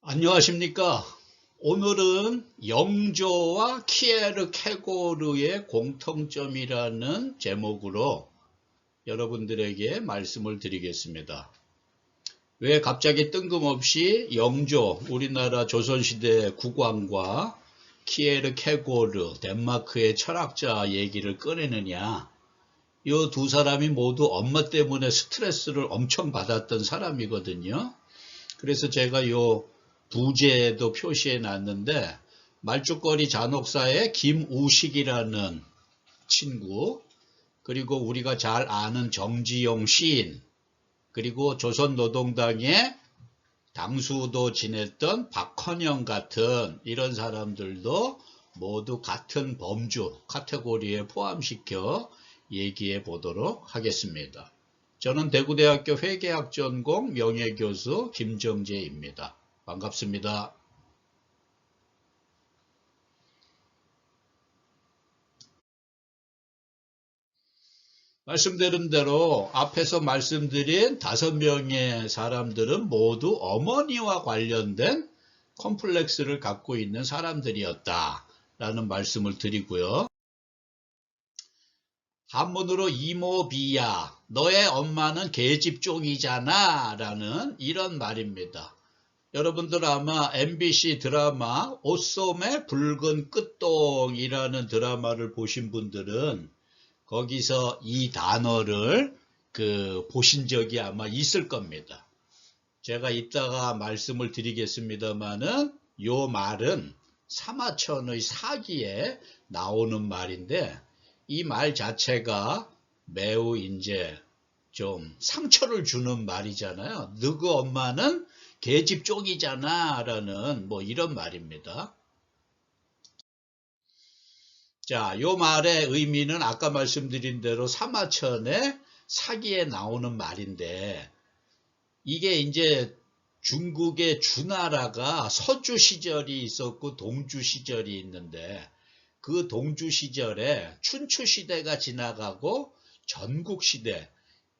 안녕하십니까. 오늘은 영조와 키에르케고르의 공통점이라는 제목으로 여러분들에게 말씀을 드리겠습니다. 왜 갑자기 뜬금없이 영조, 우리나라 조선시대 국왕과 키에르케고르, 덴마크의 철학자 얘기를 꺼내느냐. 이 두 사람이 모두 엄마 때문에 스트레스를 엄청 받았던 사람이거든요. 그래서 제가 요 부제도 표시해 놨는데, 말죽거리 잔혹사의 김우식이라는 친구, 그리고 우리가 잘 아는 정지용 시인, 그리고 조선노동당의 당수도 지냈던 박헌영 같은 이런 사람들도 모두 같은 범주 카테고리에 포함시켜 얘기해 보도록 하겠습니다. 저는 대구대학교 회계학 전공 명예교수 김정재입니다. 반갑습니다. 말씀드린 대로 앞에서 말씀드린 5명의 사람들은 모두 어머니와 관련된 컴플렉스를 갖고 있는 사람들이었다라는 말씀을 드리고요. 한문으로 이모비야, 너의 엄마는 계집종이잖아 라는 이런 말입니다. 여러분들 아마 MBC 드라마 오쏨의 붉은 끝동이라는 드라마를 보신 분들은 거기서 이 단어를 보신 적이 아마 있을 겁니다. 제가 이따가 말씀을 드리겠습니다만은 요 말은 사마천의 사기에 나오는 말인데, 이 말 자체가 매우 이제 좀 상처를 주는 말이잖아요. 너그 엄마는 계집 쪽이잖아 라는 이런 말입니다. 자, 요 말의 의미는 아까 말씀드린 대로 사마천의 사기에 나오는 말인데, 이게 이제 중국의 주나라가 서주 시절이 있었고 동주 시절이 있는데, 그 동주 시절에 춘추 시대가 지나가고 전국 시대,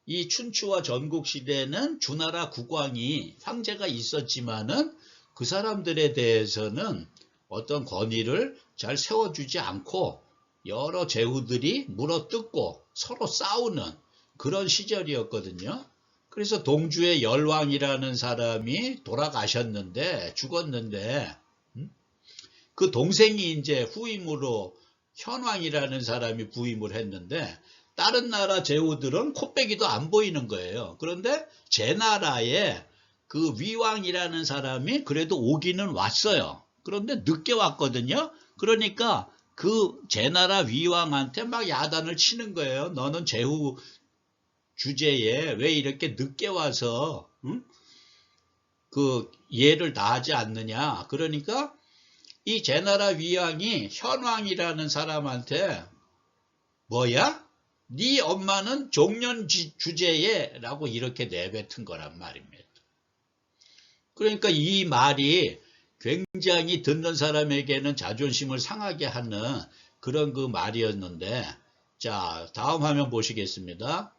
이 춘추와 전국 시대는 주나라 국왕이 황제가 있었지만은 그 사람들에 대해서는 어떤 권위를 잘 세워주지 않고 여러 제후들이 물어뜯고 서로 싸우는 그런 시절이었거든요. 그래서 동주의 열왕이라는 사람이 돌아가셨는데, 죽었는데, 그 동생이 이제 후임으로 현왕이라는 사람이 부임을 했는데, 다른 나라 제후들은 코빼기도 안 보이는 거예요. 그런데 제 나라에 그 위왕이라는 사람이 그래도 오기는 왔어요. 그런데 늦게 왔거든요. 그러니까 그 제 나라 위왕한테 막 야단을 치는 거예요. 너는 제후 주제에 왜 이렇게 늦게 와서 그 예를 다하지 않느냐. 그러니까 이 제 나라 위왕이 현왕이라는 사람한테 뭐야? 네 엄마는 종년 주제에 라고 이렇게 내뱉은 거란 말입니다. 그러니까 이 말이 굉장히 듣는 사람에게는 자존심을 상하게 하는 그런 그 말이었는데, 자, 다음 화면 보시겠습니다.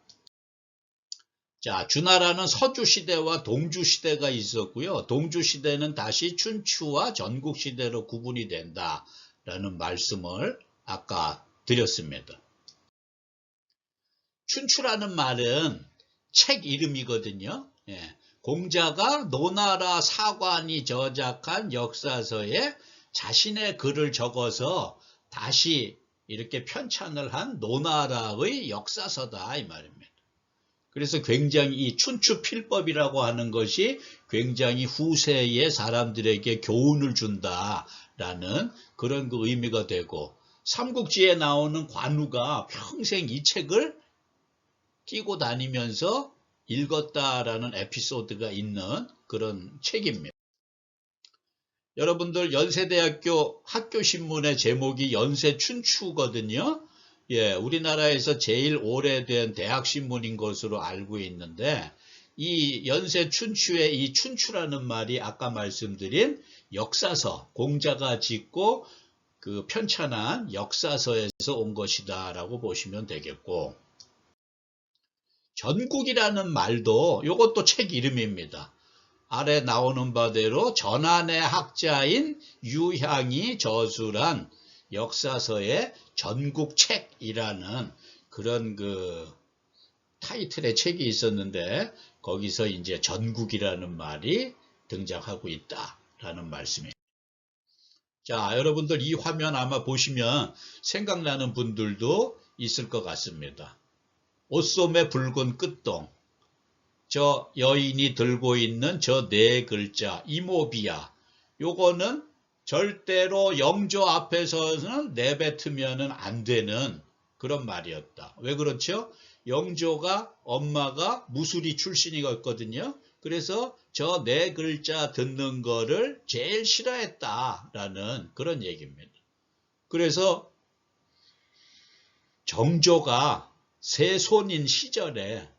자, 주나라는 서주 시대와 동주 시대가 있었고요. 동주 시대는 다시 춘추와 전국 시대로 구분이 된다라는 말씀을 아까 드렸습니다. 춘추라는 말은 책 이름이거든요. 예. 공자가 노나라 사관이 저작한 역사서에 자신의 글을 적어서 다시 이렇게 편찬을 한 노나라의 역사서다 이 말입니다. 그래서 굉장히 이 춘추필법이라고 하는 것이 굉장히 후세의 사람들에게 교훈을 준다라는 그런 그 의미가 되고, 삼국지에 나오는 관우가 평생 이 책을 끼고 다니면서 읽었다라는 에피소드가 있는 그런 책입니다. 여러분들 연세대학교 학교신문의 제목이 연세춘추거든요. 예, 우리나라에서 제일 오래된 대학신문인 것으로 알고 있는데, 이 연세춘추의 이 춘추라는 말이 아까 말씀드린 역사서, 공자가 짓고 그 편찬한 역사서에서 온 것이다 라고 보시면 되겠고, 전국이라는 말도 이것도 책 이름입니다. 아래 나오는 바대로 전한의 학자인 유향이 저술한 역사서의 전국책이라는 그런 그 타이틀의 책이 있었는데 거기서 이제 전국이라는 말이 등장하고 있다라는 말씀이에요. 자, 여러분들 이 화면 아마 보시면 생각나는 분들도 있을 것 같습니다. 옷소매 붉은 끝동, 저 여인이 들고 있는 저 네 글자 이모비아, 요거는 절대로 영조 앞에서는 내뱉으면 안 되는 그런 말이었다. 왜 그렇죠? 영조가 엄마가 무술이 출신이었거든요. 그래서 저 네 글자 듣는 거를 제일 싫어했다라는 그런 얘기입니다. 그래서 정조가 세손인 시절에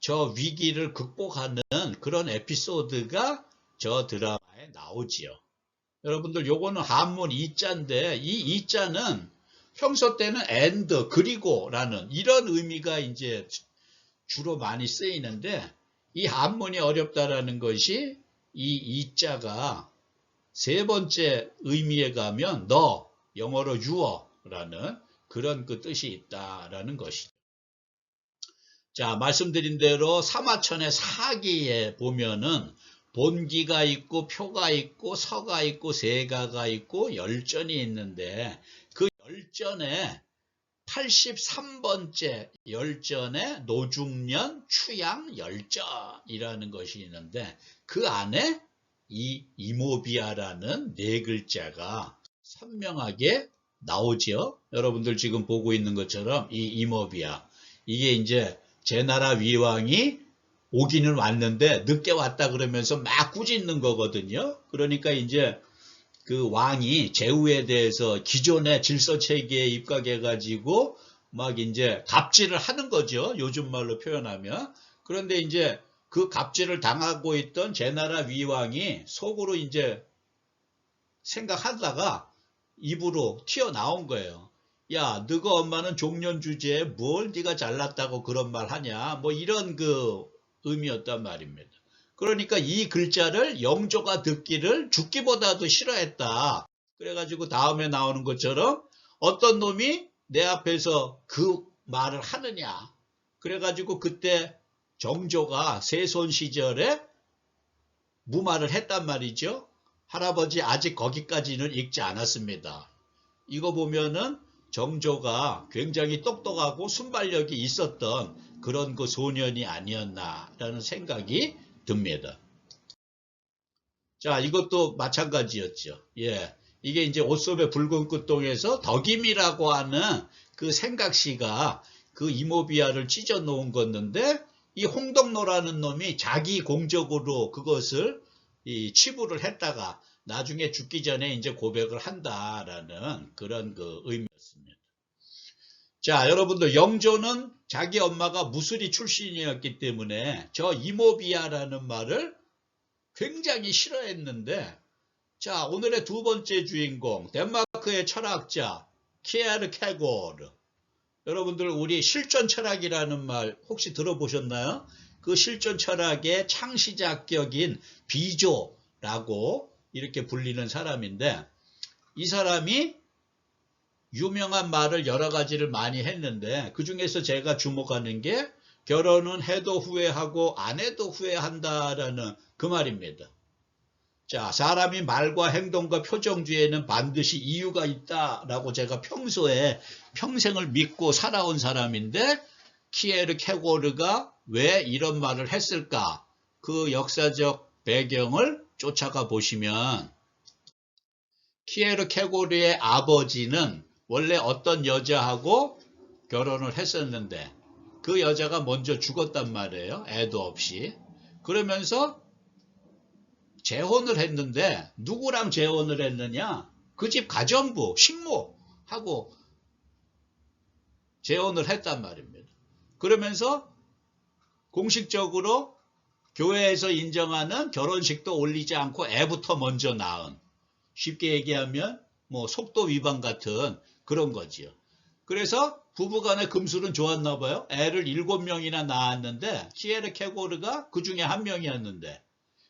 저 위기를 극복하는 그런 에피소드가 저 드라마에 나오지요. 여러분들 요거는 한문 이자인데 이 이자는 평소 때는 and 그리고라는 이런 의미가 이제 주로 많이 쓰이는데 이 한문이 어렵다라는 것이 이 이자가 세 번째 의미에 가면 너, 영어로 you라는 그런 그 뜻이 있다라는 것이죠. 자, 말씀드린 대로 사마천의 사기에 보면은 본기가 있고 표가 있고 서가 있고 세가가 있고 열전이 있는데 그 열전에 83번째 열전에 노중년 추양 열전이라는 것이 있는데 그 안에 이 이모비아라는 네 글자가 선명하게 나오죠. 여러분들 지금 보고 있는 것처럼 이 이모비아, 이게 이제 제나라 위왕이 오기는 왔는데 늦게 왔다 그러면서 막 꾸짖는 거거든요. 그러니까 이제 그 왕이 제후에 대해서 기존의 질서 체계에 입각해 가지고 막 이제 갑질을 하는 거죠. 요즘 말로 표현하면. 그런데 이제 그 갑질을 당하고 있던 제나라 위왕이 속으로 이제 생각하다가 입으로 튀어나온 거예요. 야, 너가 엄마는 종년 주제에 뭘 네가 잘났다고 그런 말 하냐. 뭐 이런 그 의미였단 말입니다. 그러니까 이 글자를 영조가 듣기를 죽기보다도 싫어했다. 그래가지고 다음에 나오는 것처럼 어떤 놈이 내 앞에서 그 말을 하느냐. 그래가지고 그때 정조가 세손 시절에 무마를 했단 말이죠. 할아버지 아직 거기까지는 읽지 않았습니다. 이거 보면은 정조가 굉장히 똑똑하고 순발력이 있었던 그런 그 소년이 아니었나라는 생각이 듭니다. 자, 이것도 마찬가지였죠. 예. 이게 이제 옷소매 붉은 끝동에서 덕임이라고 하는 그 생각씨가 그 이모비아를 찢어 놓은 건데 이 홍덕노라는 놈이 자기 공적으로 그것을 치부를 했다가 나중에 죽기 전에 이제 고백을 한다라는 그런 그 의미였습니다. 자, 여러분들 영조는 자기 엄마가 무술이 출신이었기 때문에 저 이모비아라는 말을 굉장히 싫어했는데, 자, 오늘의 두 번째 주인공 덴마크의 철학자 키에르케고르. 여러분들 우리 실존 철학이라는 말 혹시 들어보셨나요? 그 실존 철학의 창시자격인 비조라고 이렇게 불리는 사람인데 이 사람이 유명한 말을 여러 가지를 많이 했는데 그 중에서 제가 주목하는 게 결혼은 해도 후회하고 안 해도 후회한다라는 그 말입니다. 자, 사람이 말과 행동과 표정 뒤에는 반드시 이유가 있다라고 제가 평소에 평생을 믿고 살아온 사람인데 키에르케고르가 왜 이런 말을 했을까? 그 역사적 배경을 쫓아가 보시면 키에르케고르의 아버지는 원래 어떤 여자하고 결혼을 했었는데 그 여자가 먼저 죽었단 말이에요. 애도 없이. 그러면서 재혼을 했는데 누구랑 재혼을 했느냐? 그 집 가정부, 식모하고 재혼을 했단 말입니다. 그러면서 공식적으로 교회에서 인정하는 결혼식도 올리지 않고 애부터 먼저 낳은, 쉽게 얘기하면 뭐 속도 위반 같은 그런 거지요. 그래서 부부간의 금술은 좋았나 봐요. 애를 7명이나 낳았는데 키에르케고르가 그 중에 한 명이었는데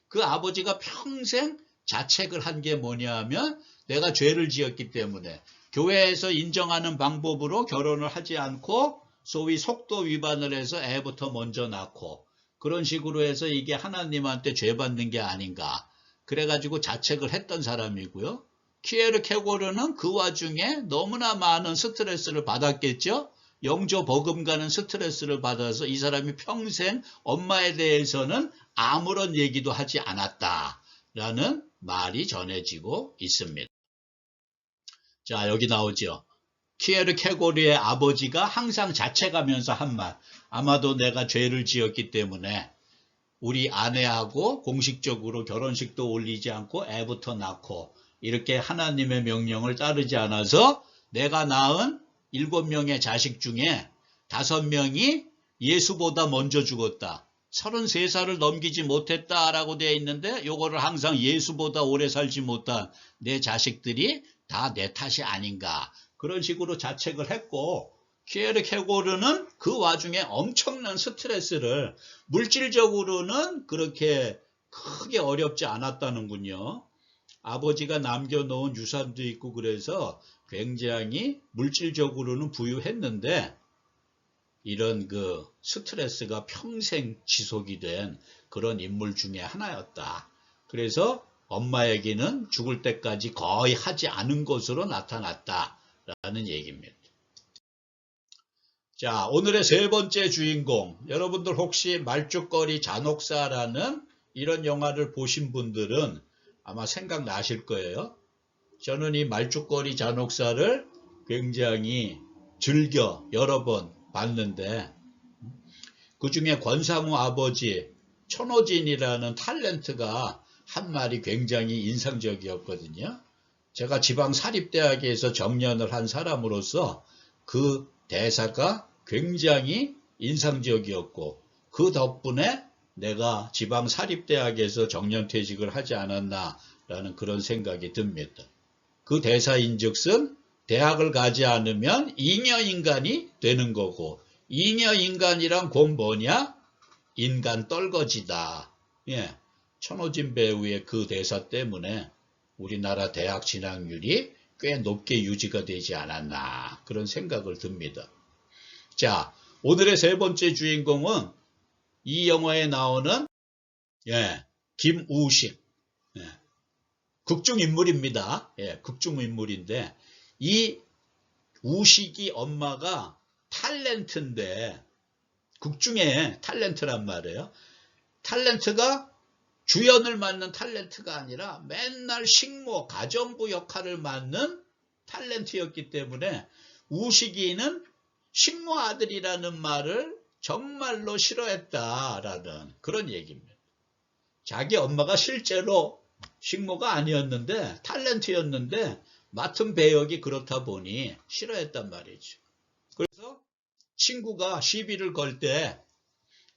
그 아버지가 평생 자책을 한 게 뭐냐 하면 내가 죄를 지었기 때문에 교회에서 인정하는 방법으로 결혼을 하지 않고 소위 속도 위반을 해서 애부터 먼저 낳고 그런 식으로 해서 이게 하나님한테 죄 받는 게 아닌가. 그래가지고 자책을 했던 사람이고요. 키에르케고르는 그 와중에 너무나 많은 스트레스를 받았겠죠. 영조 버금가는 스트레스를 받아서 이 사람이 평생 엄마에 대해서는 아무런 얘기도 하지 않았다라는 말이 전해지고 있습니다. 자, 여기 나오죠. 키에르케고르의 아버지가 항상 자책하면서 한 말. 아마도 내가 죄를 지었기 때문에 우리 아내하고 공식적으로 결혼식도 올리지 않고 애부터 낳고 이렇게 하나님의 명령을 따르지 않아서 내가 낳은 7명의 자식 중에 5명이 예수보다 먼저 죽었다. 33살을 넘기지 못했다라고 되어 있는데 요거를 항상 예수보다 오래 살지 못한 내 자식들이 다 내 탓이 아닌가. 그런 식으로 자책을 했고 키에르케고르는 그 와중에 엄청난 스트레스를 물질적으로는 그렇게 크게 어렵지 않았다는군요. 아버지가 남겨놓은 유산도 있고 그래서 굉장히 물질적으로는 부유했는데 이런 그 스트레스가 평생 지속이 된 그런 인물 중에 하나였다. 그래서 엄마에게는 죽을 때까지 거의 하지 않은 것으로 나타났다라는 얘기입니다. 자, 오늘의 세 번째 주인공. 여러분들 혹시 말죽거리 잔혹사라는 이런 영화를 보신 분들은 아마 생각나실 거예요. 저는 이 말죽거리 잔혹사를 굉장히 즐겨 여러 번 봤는데 그 중에 권상우 아버지 천호진이라는 탤런트가 한 말이 굉장히 인상적이었거든요. 제가 지방사립대학에서 정년을 한 사람으로서 그 대사가 굉장히 인상적이었고 그 덕분에 내가 지방사립대학에서 정년퇴직을 하지 않았나라는 그런 생각이 듭니다. 그 대사인즉슨 대학을 가지 않으면 잉여인간이 되는 거고 잉여인간이란 곧 뭐냐? 인간 떨거지다. 예, 천호진 배우의 그 대사 때문에 우리나라 대학 진학률이 꽤 높게 유지가 되지 않았나 그런 생각을 듭니다. 자, 오늘의 세 번째 주인공은 이 영화에 나오는 김우식 극중인물입니다. 극중인물인데 이 우식이 엄마가 탤런트인데 극중의 탤런트란 말이에요. 탤런트가 주연을 맡는 탤런트가 아니라 맨날 식모, 가정부 역할을 맡는 탤런트였기 때문에 우식이는 식모 아들이라는 말을 정말로 싫어했다라는 그런 얘기입니다. 자기 엄마가 실제로 식모가 아니었는데 탤런트였는데 맡은 배역이 그렇다 보니 싫어했단 말이죠. 그래서 친구가 시비를 걸 때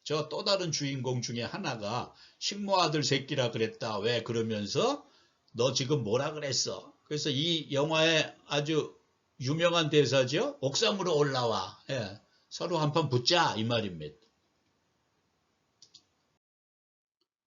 저 또 다른 주인공 중에 하나가 식모 아들 새끼라 그랬다. 왜? 그러면서 너 지금 뭐라 그랬어? 그래서 이 영화의 아주 유명한 대사죠. 옥상으로 올라와. 서로 한판 붙자 이 말입니다.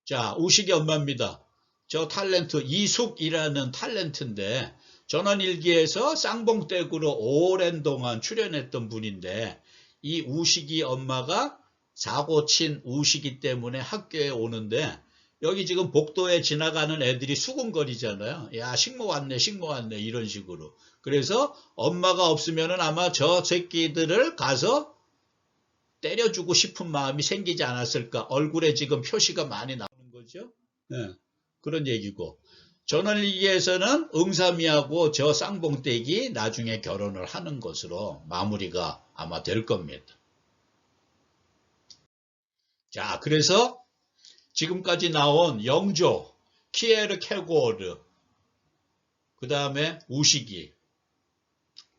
자, 우식이 엄마입니다. 저 탤런트 이숙이라는 탤런트인데 전원일기에서 쌍봉댁으로 오랜 동안 출연했던 분인데 이 우식이 엄마가 사고 친 우식이 때문에 학교에 오는데 여기 지금 복도에 지나가는 애들이 수군거리잖아요. 야, 식모 왔네, 식모 왔네 이런 식으로. 그래서 엄마가 없으면은 아마 저 새끼들을 가서 때려주고 싶은 마음이 생기지 않았을까. 얼굴에 지금 표시가 많이 나오는 거죠. 그런 얘기고. 전원일기에서는 응삼이하고 저 쌍봉댁이 나중에 결혼을 하는 것으로 마무리가 아마 될 겁니다. 자, 그래서 지금까지 나온 영조, 키에르케고르, 그 다음에 우식이,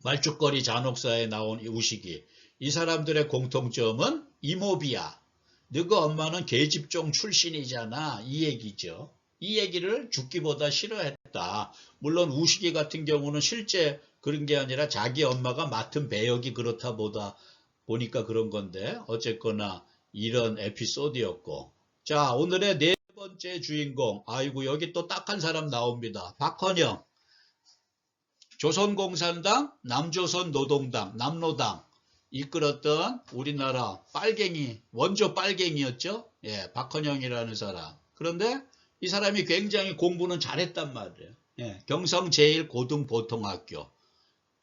말죽거리 잔혹사에 나온 우식이, 이 사람들의 공통점은 이모비야. 너가 엄마는 계집종 출신이잖아. 이 얘기죠. 이 얘기를 죽기보다 싫어했다. 물론 우식이 같은 경우는 실제 그런 게 아니라 자기 엄마가 맡은 배역이 그렇다 보니까 그런 건데 어쨌거나 이런 에피소드였고. 자, 오늘의 네 번째 번째 주인공, 아이고 여기 또 딱 한 사람 나옵니다. 박헌영. 조선공산당, 남조선노동당, 남노당 이끌었던 우리나라 빨갱이, 원조 빨갱이였죠. 예, 박헌영이라는 사람. 그런데 이 사람이 굉장히 공부는 잘했단 말이에요. 예, 경성제일고등보통학교,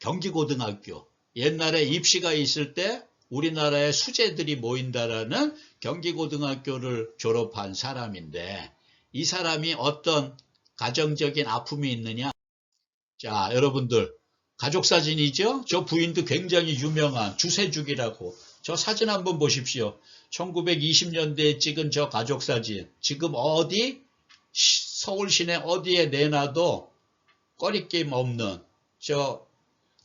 경기고등학교. 옛날에 입시가 있을 때 우리나라에 수재들이 모인다라는 경기고등학교를 졸업한 사람인데, 이 사람이 어떤 가정적인 아픔이 있느냐? 자, 여러분들 가족사진이죠? 저 부인도 굉장히 유명한 주세죽이라고. 저 사진 한번 보십시오. 1920년대에 찍은 저 가족사진. 지금 어디 서울 시내 어디에 내놔도 꺼리낌 없는 저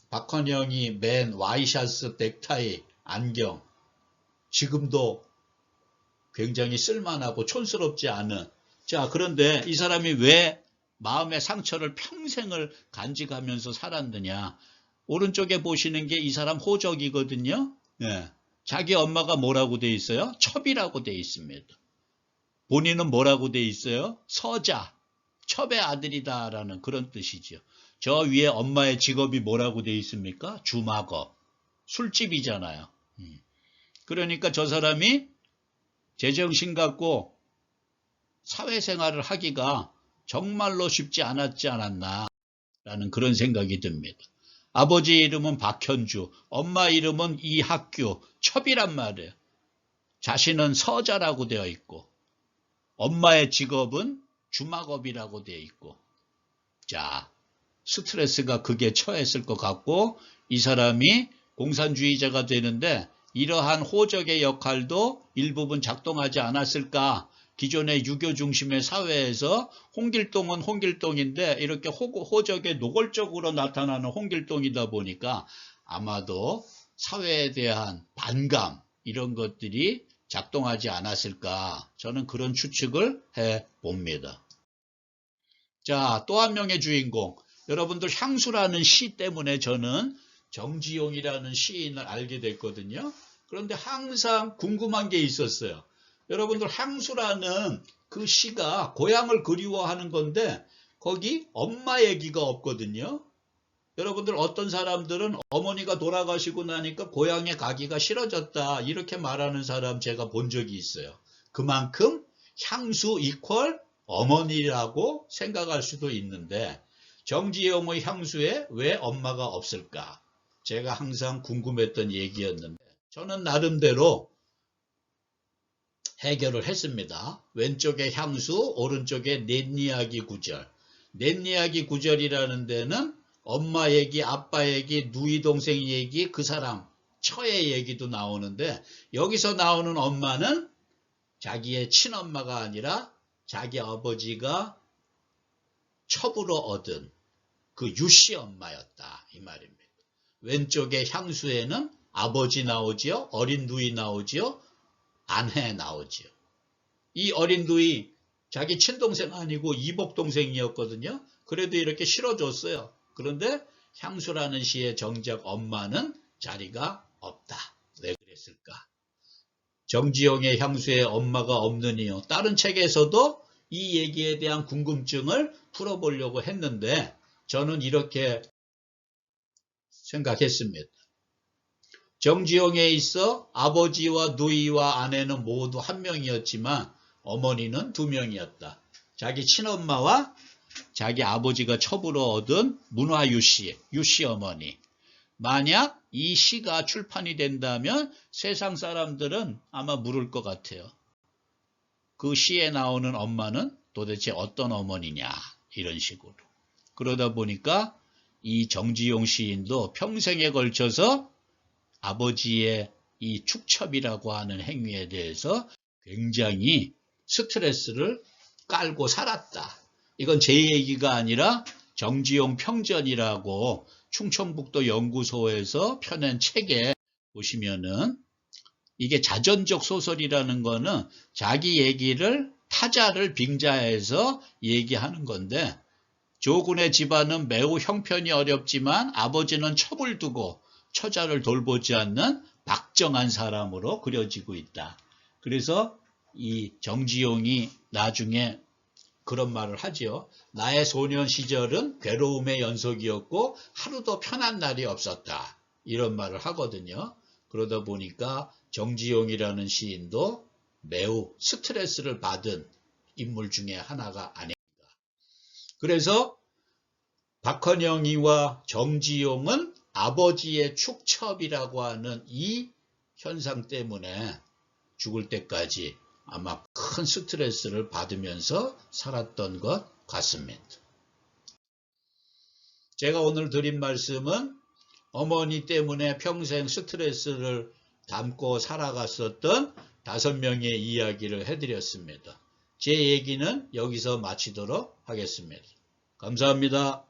박헌영이 맨 와이셔츠, 넥타이, 안경. 지금도 굉장히 쓸만하고 촌스럽지 않은. 자, 그런데 이 사람이 왜 마음의 상처를 평생을 간직하면서 살았느냐. 오른쪽에 보시는 게 이 사람 호적이거든요. 예. 자기 엄마가 뭐라고 돼 있어요? 첩이라고 돼 있습니다. 본인은 뭐라고 돼 있어요? 서자, 첩의 아들이다라는 그런 뜻이죠. 저 위에 엄마의 직업이 뭐라고 돼 있습니까? 주막업, 술집이잖아요. 그러니까 저 사람이 제정신 갖고 사회생활을 하기가 정말로 쉽지 않았지 않았나 라는 그런 생각이 듭니다. 아버지 이름은 박현주, 엄마 이름은 이학규, 첩이란 말이에요. 자신은 서자라고 되어 있고 엄마의 직업은 주막업이라고 되어 있고, 자, 스트레스가 극에 처했을 것 같고 이 사람이 공산주의자가 되는데 이러한 호적의 역할도 일부분 작동하지 않았을까. 기존의 유교 중심의 사회에서 홍길동은 홍길동인데 이렇게 호적에 노골적으로 나타나는 홍길동이다 보니까 아마도 사회에 대한 반감 이런 것들이 작동하지 않았을까. 저는 그런 추측을 해봅니다. 자, 또 한 명의 주인공. 여러분들 향수라는 시 때문에 저는 정지용이라는 시인을 알게 됐거든요. 그런데 항상 궁금한 게 있었어요. 여러분들 향수라는 그 시가 고향을 그리워하는 건데 거기 엄마 얘기가 없거든요. 여러분들 어떤 사람들은 어머니가 돌아가시고 나니까 고향에 가기가 싫어졌다 이렇게 말하는 사람 제가 본 적이 있어요. 그만큼 향수 이퀄 어머니라고 생각할 수도 있는데 정지용의 향수에 왜 엄마가 없을까? 제가 항상 궁금했던 얘기였는데 저는 나름대로 해결을 했습니다. 왼쪽에 향수, 오른쪽에 넷 이야기 구절. 넷 이야기 구절이라는 데는 엄마 얘기, 아빠 얘기, 누이 동생 얘기, 그 사람, 처의 얘기도 나오는데 여기서 나오는 엄마는 자기의 친엄마가 아니라 자기 아버지가 첩으로 얻은 그 유씨 엄마였다 이 말입니다. 왼쪽에 향수에는 아버지 나오지요, 어린 누이 나오지요, 아내 나오지요. 이 어린 누이 자기 친동생 아니고 이복 동생이었거든요. 그래도 이렇게 실어줬어요. 그런데 향수라는 시의 정작 엄마는 자리가 없다. 왜 그랬을까? 정지용의 향수에 엄마가 없는 이유. 다른 책에서도 이 얘기에 대한 궁금증을 풀어보려고 했는데 저는 이렇게 생각했습니다. 정지용에 있어 아버지와 누이와 아내는 모두 한 명이었지만 어머니는 두 명이었다. 자기 친엄마와 자기 아버지가 첩으로 얻은 문화유씨, 유씨 어머니. 만약 이 시가 출판이 된다면 세상 사람들은 아마 물을 것 같아요. 그 시에 나오는 엄마는 도대체 어떤 어머니냐 이런 식으로. 그러다 보니까 이 정지용 시인도 평생에 걸쳐서 아버지의 이 축첩이라고 하는 행위에 대해서 굉장히 스트레스를 깔고 살았다. 이건 제 얘기가 아니라 정지용 평전이라고 충청북도 연구소에서 펴낸 책에 보시면은 이게 자전적 소설이라는 거는 자기 얘기를 타자를 빙자해서 얘기하는 건데 조군의 집안은 매우 형편이 어렵지만 아버지는 첩을 두고 처자를 돌보지 않는 박정한 사람으로 그려지고 있다. 그래서 이 정지용이 나중에 그런 말을 하지요. 나의 소년 시절은 괴로움의 연속이었고 하루도 편한 날이 없었다. 이런 말을 하거든요. 그러다 보니까 정지용이라는 시인도 매우 스트레스를 받은 인물 중에 하나가 아닙니다. 그래서 박헌영이와 정지용은 아버지의 축첩이라고 하는 이 현상 때문에 죽을 때까지 아마 큰 스트레스를 받으면서 살았던 것 같습니다. 제가 오늘 드린 말씀은 어머니 때문에 평생 스트레스를 담고 살아갔었던 5명의 이야기를 해드렸습니다. 제 얘기는 여기서 마치도록 하겠습니다. 감사합니다.